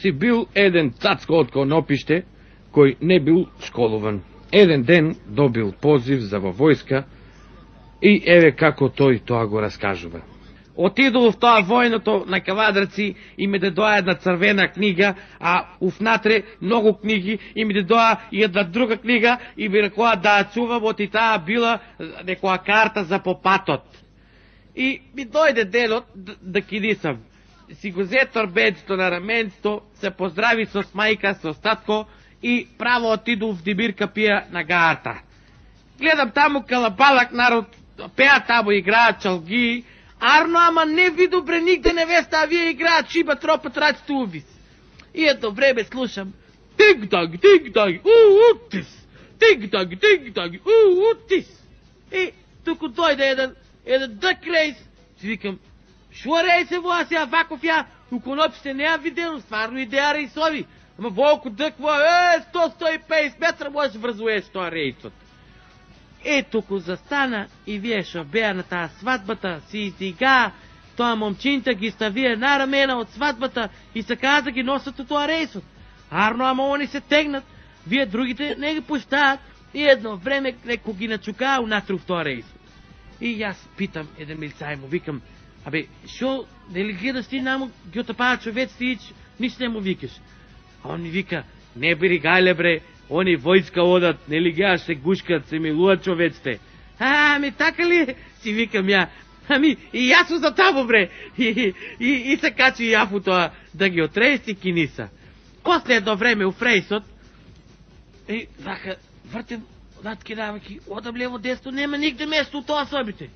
си бил еден цацко од Конопиште, кој не бил школуван. Еден ден добил позив за во војска и еве како тој тоа го раскажува. Отидол в тоа војното на Кавадраци и ми доа една црвена книга, а уфнатре многу книги и ми доа и една друга книга и ми рекоа да чувам од и таа била некоја карта за попатот. И ми дојде денот да кидисам. Си го зе торбецето на раменцето, се поздрави со мајка, со татко и право отиду в Дибирка пија на гарта. Гледам таму калабалак народ, пеа таму играат чалги, арно, ама не ви добре нигде невеста, а вие играат шиба тропа траците увис. И едно време слушам тик-так, утис, тик-так, утис. И туку дојде еден дък рейс, си викам, шо рейсе во сега ваков ја, у Конопиште неа видено, стварно идеја рейсови. Ама волку дък во, 100-150 метра можеш врзуеш тоа рейсот. Е, туку застана и вие шо беа на таа свадбата, си изига, тоа момчинта ги ставие на рамена од свадбата и се каза ги носат од тоа рейсот. Арно, ама они се тегнат, вие другите не ги пуштаат и едно време неко ги начукаа унатре в тоа рейсот. И јас питам еден милицај му, викам, абе, шо, дали гледаш ти наму ги отапаат човеците ич, ниш не му викаш. А он ми вика, не бери гајле бре, они војска одат, нели геаш се гушкат, се милуат човеците. Ами така ли? Си викам ја, ами и јас сум за табу бре. И се качи јафу тоа да ги отрести киниса. После едно време у фрейсот, и вака, вртем, датки даваки, одам лево десно, нема нигде место у тоа собите.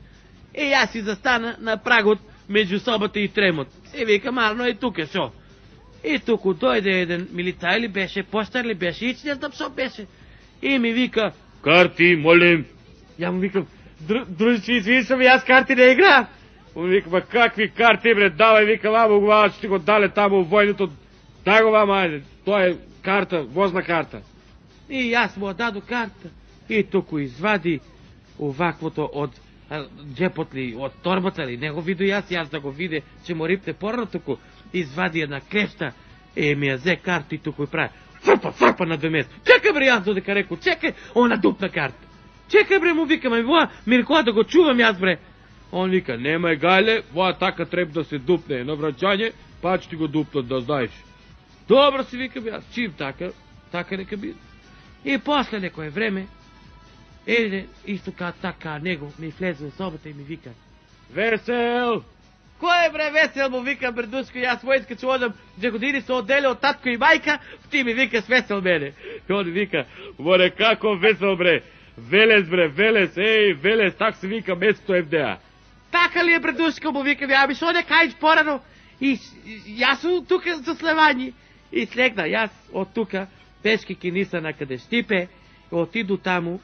И јас си застана на прагот меѓу собата и тремот. Се викам, арно е тука, шо? И туку дојде еден милицај ли беше, поштар ли беше, ич не знам шо беше. И ми вика, карти, молим. Ја му викам, дружичи, извини се ми, јас карти не играам. Му викам, какви карти, бре, давај, викам, амо го ти го дале таму у војното, дай го вама, ајде, тоа е карта, возна карта. И јас му даду карта, и туку извади оваквото од джепот ли, од торбата ли, не го виду јас да го виде, че му рипте порно туку, извади една клешта, ми ја зе карта и туку и прави, фрпа на две место. Чекај бре, јас додека реку, чекај, она дупна карта. Чекај бре, му викам, воа, ми рекоа да го чувам јас бре. Он вика, немај гајле, воа така треба да се дупне, на враќање, па ќе ти го дупнат да знаеш. Добро си викам јас, чим така нека биде. И после некој време, еде, исто така него, ми влезе во собата и ми вика, Весел! Кој бре Весел, му вика бредушко, јас војска ќе одам 2 години се оделе од татко и мајка, ти ми викаш Весел мене. И он вика, море како Весел бре, Велес бре, Велес, Велес, так се вика местото ФДА. Така ли е бредушко, му вика, ами шо не кајш порано? И јас сум тука за слевање. И слегна јас од тука, пешки киниса на каде Штипе, отиду таму,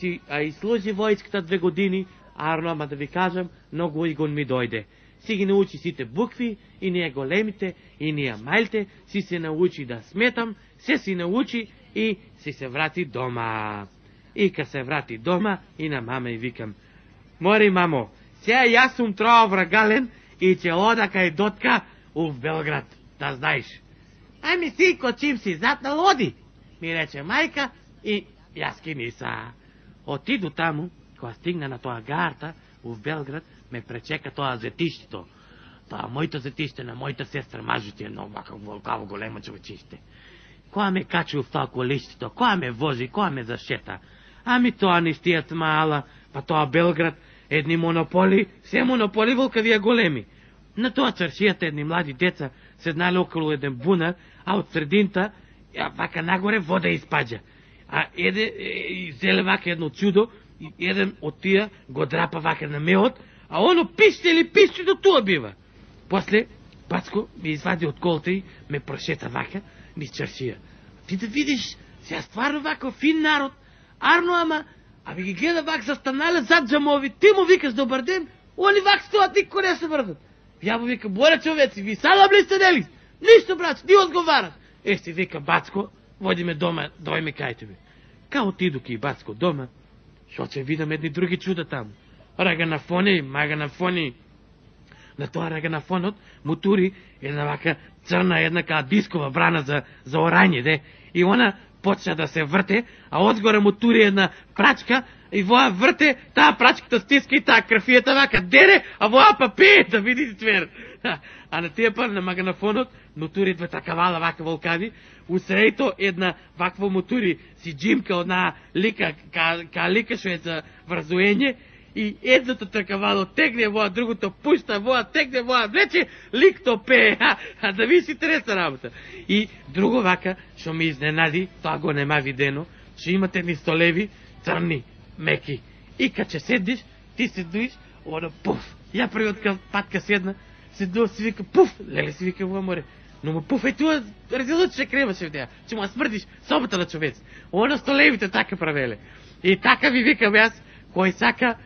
и служи војската 2 години, арно, ама да ви кажам, многу игон ми дојде. Си ги научи сите букви, и ние големите, и ние мајлите, си се научи да сметам, си научи и си се врати дома. И ка се врати дома, и на мама и викам, мори мамо, сега јас сум троа врагален и ќе ода кај дотка у Белград, да знаеш. Ами синко, чим си затнал оди, ми рече мајка и јас киниса. Отиду таму, кога стигна на тоа гарта, у Белград, ме пречека тоа зетиштето. Тоа моето зетиште на мојата сестра мажути едно вакаво големо човечиште. Која ме качи у тоа колиштето, која ме вози, која ме зашета. Ами тоа не стијат мала, па тоа Белград, едни монополи, се монополи волкавија големи. На тоа цршијата едни млади деца седнале околу еден бунар, а од срединта, вака нагоре вода испаѓа. А зеле вака едно чудо, еден од тие го драпа вака на меот, а оно пиште до тоа бива. После, Бацко ми извади од колта и ме прошета вака, низ чаршија. Ти да видиш, сега стварно вака фин народ, арно ама ги гледа вака застанале зад джамови, ти му викаш добар ден, они вака стоат, нико не се врдат. Ја му вика, боре човеци, ви салам ли сте нели? Ништо, брат, ни одговарат. Си вика, Бацко, води ме дома, дојме кај тебе. Као отиду ки Бацко дома, шо ќе видам едни други чуда таму. Раганафони, маганафони. На тоа раганафонот му тури една вака црна една каја дискова брана заорање, де, и она почна да се врте, а одгоре му тури една прачка, и воа врте, таа прачката стиска и таа крфијата вака дере, а воа па пее да види цвер. А на тие пар на маганафонот му тури две такавала вака волкави, усреето една ваква му тури си джимка одна лика, ка лика што е за врзуење, и едното такавало тегне, воа другото пушта, воа тегне, воа влече, ликто пее, а да ви си интересна работа. И друго вака, што ми изненади, тоа го нема видено, што имате едни столеви, црни, меки. И кад ќе седиш, ти се дуиш, оно пуф. Ја првиот пат ка седна, се дуа си вика пуф, леле си вика во море. Но му пуф е туа, резилот ќе креваше вдеја, ќе му смрдиш собота на човец. Оно столевите така правеле. И така ви викам јас, кој сака,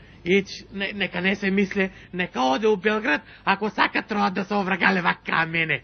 нека не се мисле, нека оде у Белград, ако сака троа да се оврагале вака мене.